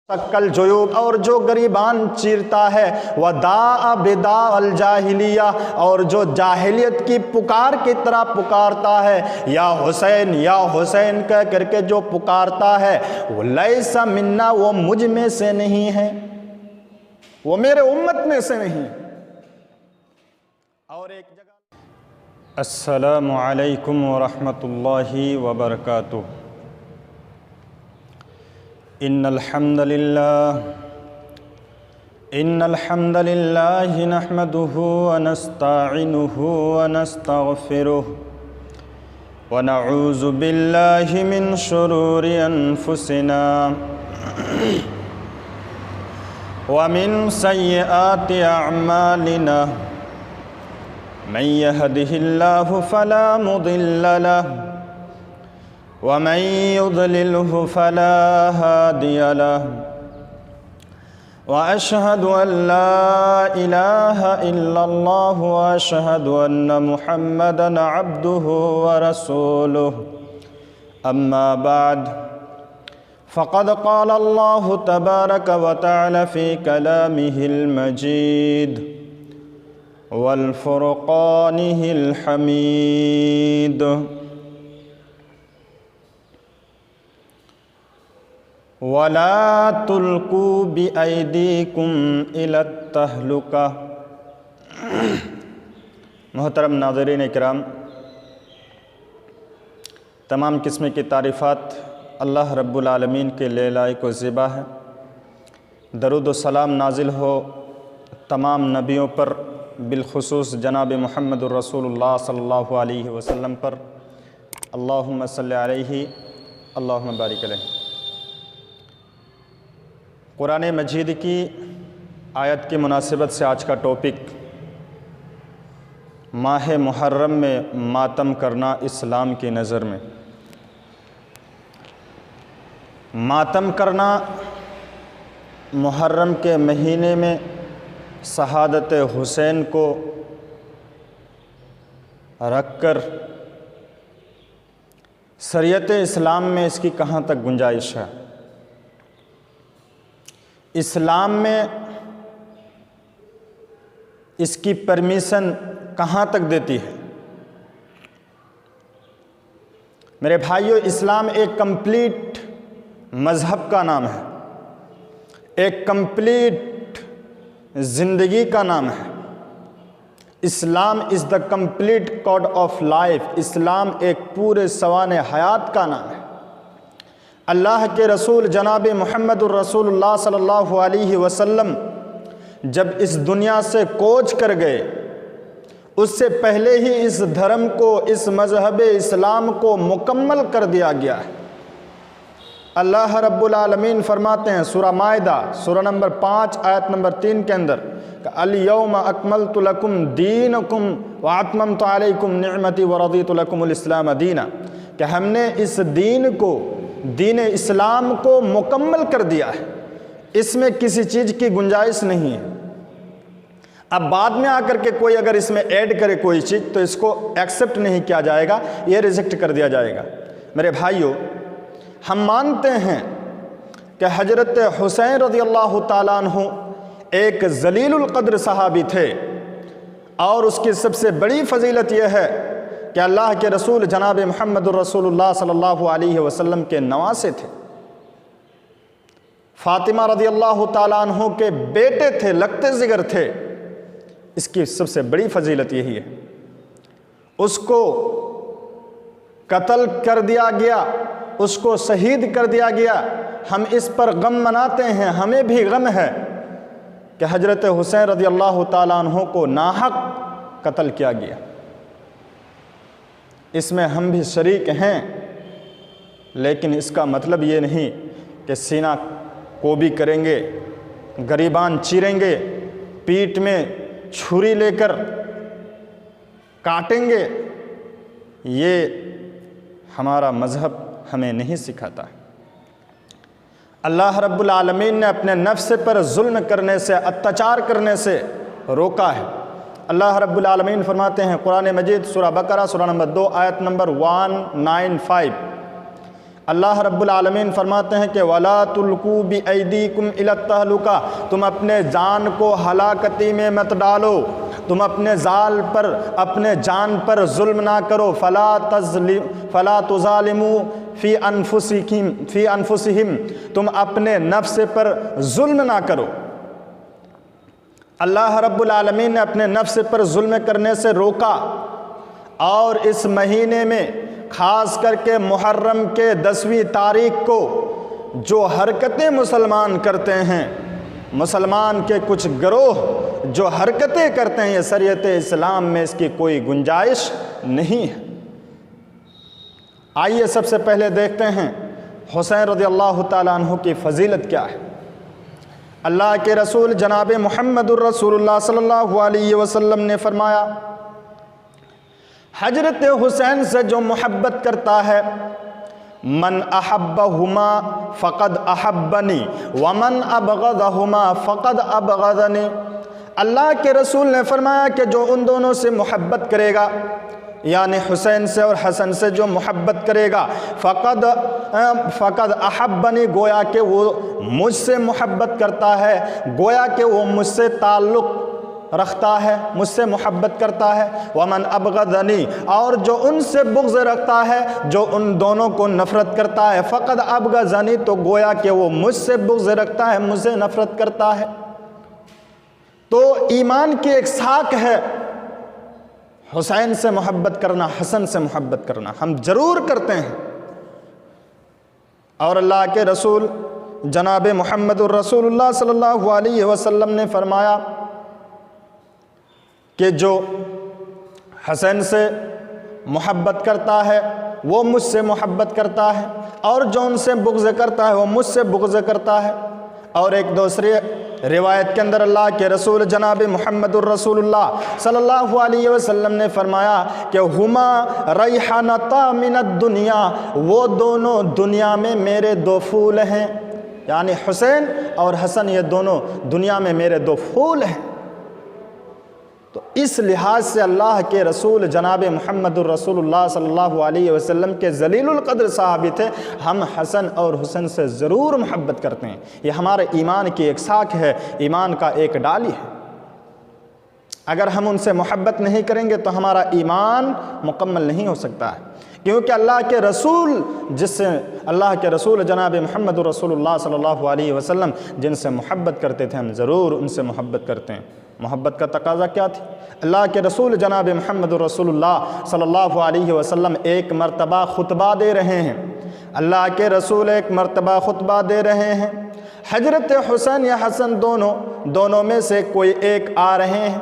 शक्ल जोयूब और जो गरीबान चीरता है, वह दा बेदा अल जाहिलिया और जो जाहिलियत की पुकार की तरह पुकारता है, या हुसैन कह करके जो पुकारता है, वो लैसा मिन्ना, वो मुझ में से नहीं है, वो मेरे उम्मत में से नहीं। और एक जगह अस्सलामु अलैकुम व रहमतुल्लाहि व बरकातुहू। इन्नल हम्दलिल्लाहि नहमदुहु व नस्तईनुहु व नस्तगफिरुहु व नऊज़ु बिल्लाहि मिन शुरूरि अनफुसिना व मिन सय्यिआति अअमालिना। मन यहदिहिल्लाहु फला मुदिल्ल लहु व मन युद्लिल्हु फला हादिय लहु व अशहदु अन ला इलाहा इल्लल्लाहु व अशहदु अन्न मुहम्मदन अब्दुहु व रसूलुहु। अम्मा बाद फ़क़द क़ाल अल्लाहु तबारक व तआला फ़ी कलामिहिल मजीद वल फ़ुरक़ानिहिल हमीद। वला तुल्कू बिअयदीकुम इलत तहलुका। मोहतरम नाज़रीन इकराम, तमाम किस्म की तारीफ़ात अल्लाह रब्बुल आलमीन के लिए लायक व ज़िबा है। दरूद व सलाम नाजिल हो तमाम नबियों पर, बिलखुसूस जनाब मुहम्मदुर रसूलुल्लाह सल्लल्लाहु अलैहि वसल्लम पर। अल्लाहुम्मा सल्लि अलैहि अल्लाहुम्मा बारिक अलैहि। कुरान मजीद की आयत की मुनासिबत से आज का टॉपिक माह मुहर्रम में मातम करना इस्लाम की नज़र में। मातम करना मुहर्रम के महीने में शहादत हुसैन को रखकर शरीयत इस्लाम में इसकी कहाँ तक गुंजाइश है? इस्लाम में इसकी परमिशन कहाँ तक देती है? मेरे भाइयों, इस्लाम एक कंप्लीट मज़हब का नाम है, एक कंप्लीट ज़िंदगी का नाम है। Islam is the complete code of life. इस्लाम एक पूरे सवाने हयात का नाम है। अल्लाह के रसूल जनाब मुहम्मदुर रसूलुल्लाह सल्लल्लाहु अलैहि वसल्लम जब इस दुनिया से कोच कर गए, उससे पहले ही इस धर्म को, इस मज़हब इस्लाम को मुकम्मल कर दिया गया है। अल्लाह रब्बुल आलमीन फरमाते हैं सूरा माइदा सूरा नंबर 5 आयत नंबर 3 के अंदर, अल यौमा अकमलतु लकुम दीनकुम व अतममतु अलैकुम निअमती व रदीतु लकुमुल इस्लाम दीना, कि हमने इस दीन को, दीन इस्लाम को मुकम्मल कर दिया है, इसमें किसी चीज़ की गुंजाइश नहीं है। अब बाद में आकर के कोई अगर इसमें ऐड करे कोई चीज़, तो इसको एक्सेप्ट नहीं किया जाएगा, ये रिजेक्ट कर दिया जाएगा। मेरे भाइयों, हम मानते हैं कि हजरत हुसैन रज़ियल्लाहु ताला अन्हु एक जलीलुल क़द्र सहाबी थे, और उसकी सबसे बड़ी फजीलत यह है कि अल्लाह के रसूल जनाब मुहम्मदुर रसूलुल्लाह सल्लल्लाहु अलैहि वसल्लम के नवासे थे। फ़ातिमा रज़ियल्लाहु ताला अन्हु के बेटे थे, लगते जिगर थे। इसकी सबसे बड़ी फजीलत यही है। उसको कत्ल कर दिया गया, उसको शहीद कर दिया गया। हम इस पर गम मनाते हैं, हमें भी गम है कि हजरत हुसैन रज़ियल्लाहु ताला अन्हु को नाहक कत्ल किया गया। इसमें हम भी शरीक हैं, लेकिन इसका मतलब ये नहीं कि सीना कोबी करेंगे, गरीबान चीरेंगे, पीठ में छुरी लेकर काटेंगे। ये हमारा मज़हब हमें नहीं सिखाता। अल्लाह रब्बुल आलमीन ने अपने नफ्स पर जुल्म करने से, अत्याचार करने से रोका है। अल्लाह रब्बुल आलमीन फरमाते हैं कुरान मजीद सूरा बकरा सूरा नंबर 2 आयत नंबर 195, अल्लाह रब्बुल आलमीन फरमाते हैं कि वला तुल्कू बि ऐदीकुम इला तहलुका, तुम अपने जान को हलाकती में मत डालो, तुम अपने जान पर जुल्म ना करो। फला तुजालिमू फ़ी अनफुसिहिम, तुम अपने नफ्स पर जुल्म ना करो। अल्लाह रब्बुल आलमीन ने अपने नफ्स पर जुल्म करने से रोका। और इस महीने में ख़ास करके मुहर्रम के 10वीं तारीख को जो हरकतें मुसलमान करते हैं, मुसलमान के कुछ गिरोह जो हरकतें करते हैं, ये शरीयत इस्लाम में इसकी कोई गुंजाइश नहीं है। आइए सबसे पहले देखते हैं हुसैन रज़ियल्लाहु ताला अन्हु की फ़जीलत क्या है। अल्लाह के रसूल जनाब मुहम्मदुर रसूलुल्लाह सल्लल्लाहु अलैहि वसल्लम ने फरमाया, हजरत हुसैन से जो मोहब्बत करता है, मन अहब्बहुमा फ़क़द अहब्बनी वमन अबग़दहुमा फ़क़द अबग़दनी। अल्लाह के रसूल ने फरमाया कि जो उन दोनों से मोहब्बत करेगा, यानी हुसैन से और हसन से जो मोहब्बत करेगा, फ़क़द अहब्बनी, गोया कि वो मुझसे मोहब्बत करता है, गोया कि वो मुझसे ताल्लुक़ रखता है, मुझसे मोहब्बत करता है। वमन अबग़दनी, और जो उनसे बुग़्ज़ रखता है, जो उन दोनों को नफ़रत करता है, फ़क़द अबग़ज़नी, तो गोया कि वो मुझसे बुग़्ज़ रखता है, मुझसे नफ़रत करता है। तो ईमान की एक साख है हुसैन से मोहब्बत करना, हसन से मोहब्बत करना, हम ज़रूर करते हैं। और अल्लाह के रसूल जनाब मुहम्मदुर रसूलुल्लाह सल्लल्लाहु अलैहि वसल्लम ने फरमाया कि जो हसन से मोहब्बत करता है वो मुझसे मोहब्बत करता है, और जो उनसे बुग़्ज़ करता है वो मुझसे बुग़्ज़ करता है। और एक दूसरी रिवायत के अंदर अल्लाह के रसूल जनाब मुहम्मदुर रसूलुल्लाह सल्लल्लाहु अलैहि वसल्लम ने फरमाया कि हुमा रैहानता मिनद दुनिया, वो दोनों दुनिया में मेरे दो फूल हैं, यानी हुसैन और हसन ये दोनों दुनिया में मेरे दो फूल हैं। तो इस लिहाज से अल्लाह के रसूल जनाब मुहम्मदुर रसूलुल्लाह सल्लल्लाहु अलैहि वसल्लम के जलीलुल क़द्र सहाबी थे। हम हसन और हुसैन से ज़रूर मोहब्बत करते हैं, ये हमारे ईमान की एक साख है, ईमान का एक डाली है। अगर हम उनसे मोहब्बत नहीं करेंगे तो हमारा ईमान मुकम्मल नहीं हो सकता है, क्योंकि अल्लाह के रसूल अल्लाह के रसूल जनाब मुहम्मदुर रसूलुल्लाह सल्लल्लाहु अलैहि वसल्लम जिनसे मोहब्बत करते थे, हम ज़रूर उनसे मोहब्बत करते हैं। मोहब्बत का तकाज़ा क्या थी? अल्लाह के रसूल जनाब मुहम्मदुर रसूलुल्लाह सल्लल्लाहु अलैहि वसल्लम एक मरतबा खुतबा दे रहे हैं। अल्लाह के रसूल एक मरतबा खुतबा दे रहे हैं। हजरत हुसैन या हसन दोनों में से कोई एक आ रहे हैं।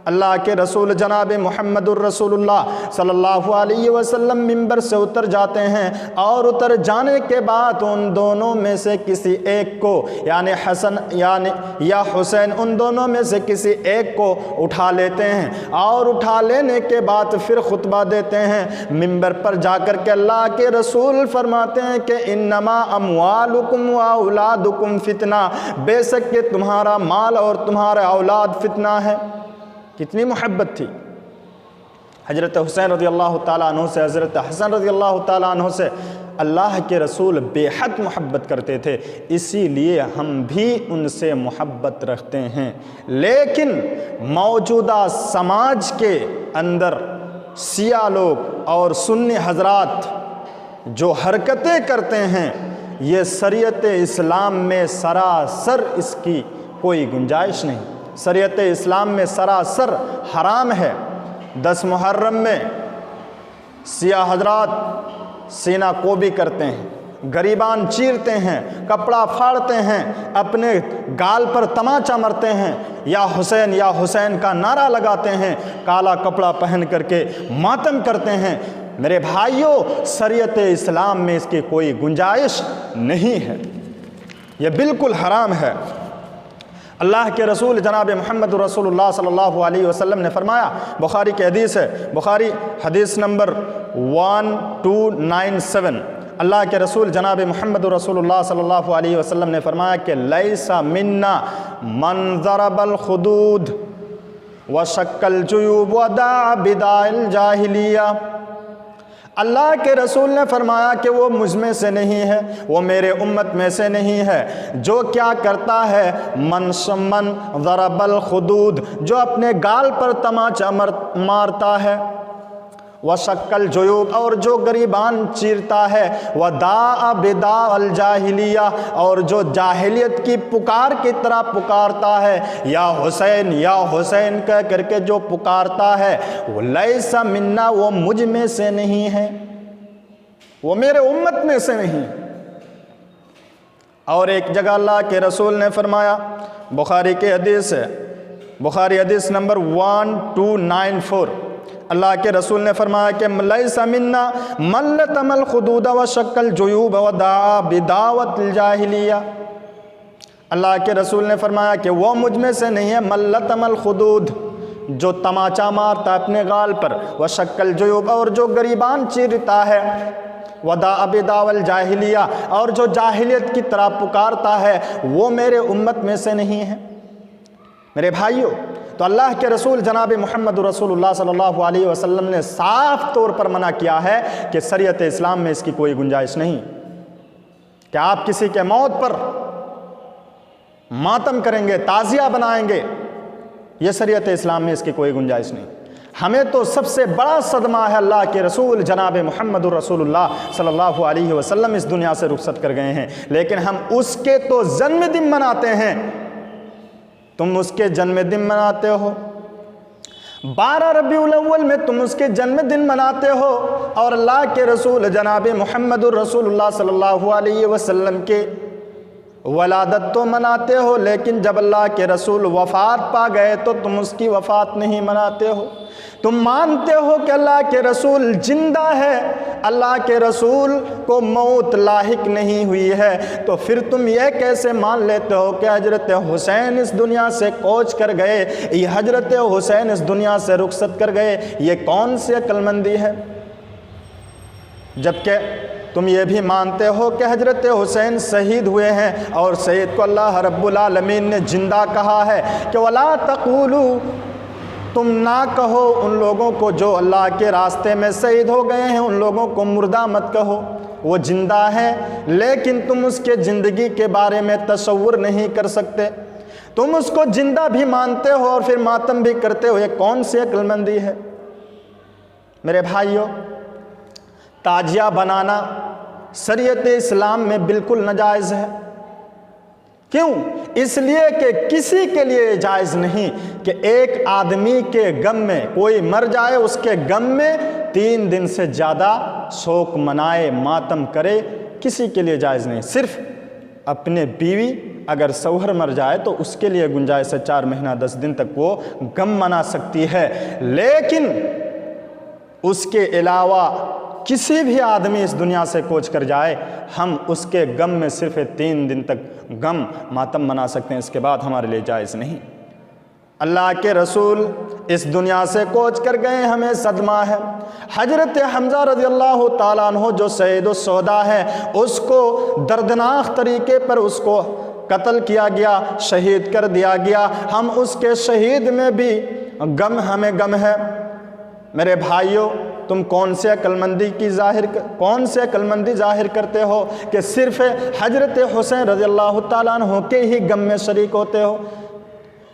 अल्लाह के रसूल जनाब मुहम्मदुर रसूलुल्लाह सल्लल्लाहु अलैहि वसल्लम मिंबर से उतर जाते हैं, और उतर जाने के बाद उन दोनों में से किसी एक को, यानी हसन या हुसैन, उन दोनों में से किसी एक को उठा लेते हैं। और उठा लेने के बाद फिर खुतबा देते हैं। मिंबर पर जाकर के अल्लाह के रसूल फरमाते हैं कि इन्नमा अमवालुकुम व औलादुकुम फितना, बेशक कि तुम्हारा माल और तुम्हारा औलाद फितना है। कितनी मोहब्बत थी हज़रत हुसैन रज़ियल्लाहु ताला अन्हु से, हज़रत हसन रज़ियल्लाहु ताला अन्हु से अल्लाह के रसूल बेहद मोहब्बत करते थे, इसीलिए हम भी उनसे मोहब्बत रखते हैं। लेकिन मौजूदा समाज के अंदर शिया लोग और सुन्नी हजरात जो हरकतें करते हैं, ये शरीयत इस्लाम में सरासर इसकी कोई गुंजाइश नहीं। शरीयत इस्लाम में सरासर हराम है। 10 मुहर्रम में शिया हजरात सीना कोबी करते हैं, गरीबान चीरते हैं, कपड़ा फाड़ते हैं, अपने गाल पर तमाचा मरते हैं, या हुसैन का नारा लगाते हैं, काला कपड़ा पहन करके मातम करते हैं। मेरे भाइयों, शरीयत इस्लाम में इसकी कोई गुंजाइश नहीं है, यह बिल्कुल हराम है। अल्लाह के रसूल जनाब मुहम्मद रसूलुल्लाह सल्लल्लाहु अलैहि वसल्लम ने फरमाया, बुखारी की हदीस है, बुखारी हदीस नंबर 1297, अल्लाह के रसूल जनाब मुहम्मद रसूलुल्लाह सल्लल्लाहु अलैहि वसल्लम ने फरमाया कि लैसा मिन्ना मन ज़रबल खुदूद व शक्कल जुयूब व दा बिदाइल जाहिलिया। अल्लाह के रसूल ने फरमाया कि वो मुझ में से नहीं है, वो मेरे उम्मत में से नहीं है। जो क्या करता है, मन सम्मन ज़रबल खुदूद, जो अपने गाल पर तमाचा मारता है, व शक्ल जुयूब, और जो गरीबान चीरता है, व दा बिदा अल जाहिलिया, और जो जाहिलियत की पुकार की तरह पुकारता है, या हुसैन कह करके जो पुकारता है, वो लैसा मिन्ना, वो मुझ में से नहीं है, वो मेरे उम्मत में से नहीं। और एक जगह अल्लाह के रसूल ने फरमाया, बुखारी के हदीस है, बुखारी हदीस नंबर 1294, अल्लाह के रसूल ने फरमाया कि लैसा मिन्ना मल्लतमल खुदूद व शक्ल जुयूब व दा बिदावत जाहिलिया। अल्लाह के रसूल ने फरमाया कि वो मुझ में से नहीं है, मल्लतमल खुदूद, जो तमाचा मारता अपने गाल पर, व शक्ल जुयूब, और जो गरीबान चीरता है, वदा अबिदावल जाहिलिया, और जो जाहिलियत की तरह पुकारता है, वो मेरे उम्मत में से नहीं है। मेरे भाइयों, तो अल्लाह के रसूल जनाब मोहम्मद रसूलुल्लाह सल्लल्लाहु अलैहि वसल्लम ने साफ तौर पर मना किया है कि शरीयत इस्लाम में इसकी कोई गुंजाइश नहीं। क्या आप किसी के मौत पर मातम करेंगे, ताज़िया बनाएंगे, ये शरीयत इस्लाम में इसकी कोई गुंजाइश नहीं। हमें तो सबसे बड़ा सदमा है, अल्लाह के रसूल जनाब मोहम्मद रसूलुल्लाह सल्लल्लाहु अलैहि वसल्लम इस दुनिया से रुखसत कर गए हैं, लेकिन हम उसके तो जन्मदिन मनाते हैं। तुम उसके जन्मदिन मनाते हो, 12 रबीउल अव्वल में तुम उसके जन्मदिन मनाते हो, और अल्लाह के रसूल जनाब मोहम्मद रसूलुल्लाह सल्लल्लाहु अलैहि वसल्लम के वलादत तो मनाते हो, लेकिन जब अल्लाह के रसूल वफ़ात पा गए तो तुम उसकी वफ़ात नहीं मनाते हो। तुम मानते हो कि अल्लाह के रसूल जिंदा है, अल्लाह के रसूल को मौत लाहिक नहीं हुई है, तो फिर तुम ये कैसे मान लेते हो कि हजरत हुसैन इस दुनिया से कूच कर गए, ये हजरत हुसैन इस दुनिया से रुखसत कर गए? ये कौन सी अक्लमंदी है? जबकि तुम ये भी मानते हो कि हजरत हुसैन शहीद हुए हैं, और शहीद को अल्लाह रब्बुल आलमीन ने जिंदा कहा है कि वला तक़ूलू, तुम ना कहो उन लोगों को जो अल्लाह के रास्ते में शहीद हो गए हैं, उन लोगों को मुर्दा मत कहो, वो जिंदा है, लेकिन तुम उसके ज़िंदगी के बारे में तसव्वुर नहीं कर सकते। तुम उसको जिंदा भी मानते हो और फिर मातम भी करते हो, ये कौन सी अक्लमंदी है? मेरे भाइयों, ताजिया बनाना शरीयत इस्लाम में बिल्कुल नाजायज़ है। क्यों? इसलिए कि किसी के लिए जायज़ नहीं कि एक आदमी के गम में कोई मर जाए, उसके गम में 3 दिन से ज़्यादा शोक मनाए, मातम करे, किसी के लिए जायज़ नहीं। सिर्फ अपने बीवी अगर शौहर मर जाए तो उसके लिए गुंजाइश है, 4 महीना 10 दिन तक वो गम मना सकती है, लेकिन उसके अलावा किसी भी आदमी इस दुनिया से कूच कर जाए, हम उसके गम में सिर्फ 3 दिन तक गम मातम मना सकते हैं, इसके बाद हमारे लिए जायज़ नहीं। अल्लाह के रसूल इस दुनिया से कूच कर गए, हमें सदमा है। हजरत हमज़ा रज़ियल्लाहु ताला अन्हु जो सैयदुस्सौदा है, उसको दर्दनाक तरीके पर उसको कत्ल किया गया, शहीद कर दिया गया। हम उसके शहीद में भी हमें गम है। मेरे भाइयों, तुम कौन से अक्लमंदी ज़ाहिर करते हो कि सिर्फ़ हजरत हुसैन रज़ियल्लाहु ताला अन्हु के ही गम में शरीक होते हो,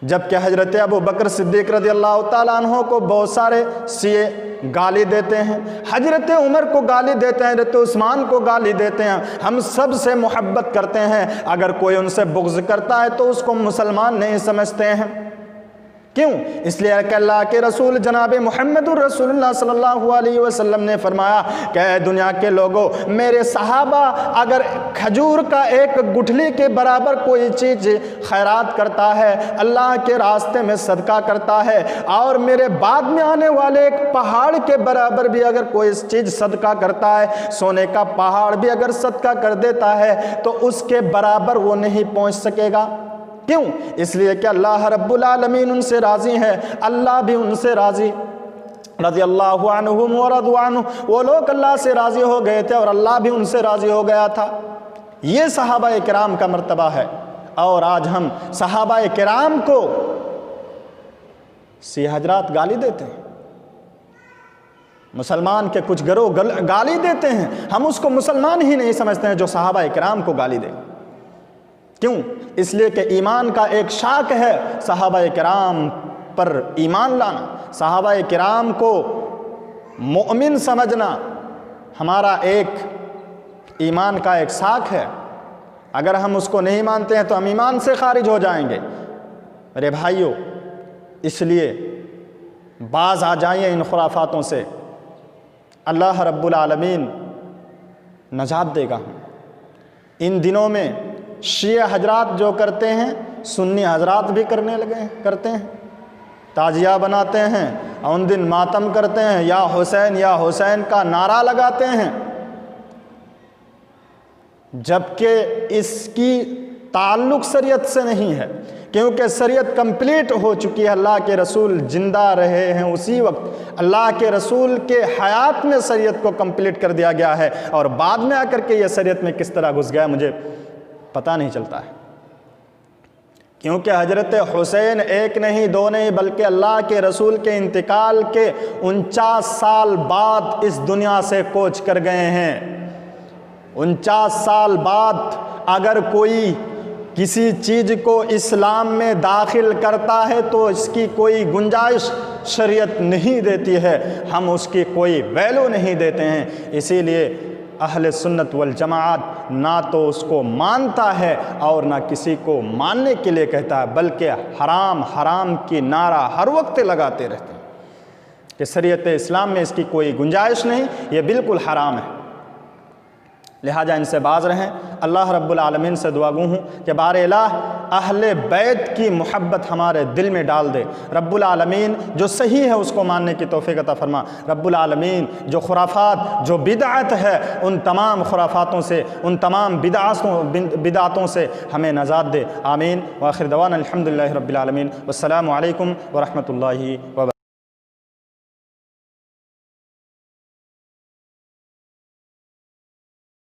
जबकि हजरत अबू बकर सिद्दीक़ रज़ियल्लाहु ताला अन्हु को बहुत सारे शिये गाली देते हैं, हजरत उमर को गाली देते हैं, हजरत उस्मान को गाली देते हैं। हम सब से मोहब्बत करते हैं, अगर कोई उनसे बुग़्ज़ करता है तो उसको मुसलमान नहीं समझते हैं। क्यों? इसलिए कि अल्लाह के रसूल जनाब मोहम्मद रसूलुल्लाह सल्लल्लाहु अलैहि वसल्लम ने फरमाया कि दुनिया के लोगों, मेरे सहाबा अगर खजूर का एक गुठली के बराबर कोई चीज़ खैरात करता है, अल्लाह के रास्ते में सदका करता है, और मेरे बाद में आने वाले एक पहाड़ के बराबर भी अगर कोई चीज़ सदका करता है, सोने का पहाड़ भी अगर सदका कर देता है, तो उसके बराबर वो नहीं पहुँच सकेगा। क्यों? इसलिए कि अल्लाह रब्बुल आलमीन उनसे राज़ी है, अल्लाह भी उनसे राज़ी। रज़ियल्लाहु अन्हुम व रज़ू अन्हु, वो लोग अल्लाह से राज़ी हो गए थे और अल्लाह भी उनसे राज़ी हो गया था। ये सहाबा किराम का मर्तबा है। और आज हम सहाबा किराम को सी हजरात गाली देते हैं, मुसलमान के कुछ गिरोह गाली देते हैं, हम उसको मुसलमान ही नहीं समझते हैं जो सहाबा इकराम को गाली दे। क्यों? इसलिए कि ईमान का एक शाख है सहाबा इकराम पर ईमान लाना, सहाबा इकराम को मोमिन समझना हमारा एक ईमान का एक शाख है। अगर हम उसको नहीं मानते हैं तो हम ईमान से खारिज हो जाएंगे। मेरे भाइयों, इसलिए बाज आ जाइए इन खुराफातों से, अल्लाह रब्बुल आलमीन नजात देगा। इन दिनों में शिया हजरात जो करते हैं, सुन्नी हजरात भी करते हैं, ताजिया बनाते हैं, उन दिन मातम करते हैं, या हुसैन का नारा लगाते हैं, जबकि इसकी ताल्लुक़ शरीयत से नहीं है, क्योंकि शरीयत कंप्लीट हो चुकी है। अल्लाह के रसूल जिंदा रहे हैं उसी वक्त, अल्लाह के रसूल के हयात में शरीयत को कंप्लीट कर दिया गया है, और बाद में आकर के यह शरीयत में किस तरह घुस गया मुझे पता नहीं चलता है। क्योंकि हजरत हुसैन एक नहीं दो नहीं बल्कि अल्लाह के रसूल के इंतकाल के 49 साल बाद इस दुनिया से कोच कर गए हैं। 49 साल बाद अगर कोई किसी चीज़ को इस्लाम में दाखिल करता है तो इसकी कोई गुंजाइश शरीयत नहीं देती है, हम उसकी कोई वैल्यू नहीं देते हैं। इसीलिए अहले सुन्नत वल जमाअत ना तो उसको मानता है और ना किसी को मानने के लिए कहता है, बल्कि हराम हराम की नारा हर वक्त लगाते रहते हैं कि शरीयत इस्लाम में इसकी कोई गुंजाइश नहीं, ये बिल्कुल हराम है। लिहाजा इनसे बाज रहें। अल्लाह रब्बुल आलमीन से दुआ गो हूँ कि बारे इलाह अहले बैत की मोहब्बत हमारे दिल में डाल दे। रब्बुल आलमीन जो सही है उसको मानने की तौफीक अता फरमा। रब्बुल आलमीन जो खुराफात जो बिदअत है उन तमाम खुराफातों से, उन तमाम बिदअतों से हमें नजात दे। आमीन। व आखिर दवाना अल्हम्दुलिल्लाहि रब्बिल आलमीन। वस्सलामु अलैकुम व रहमतुल्लाहि व बरकातुहू।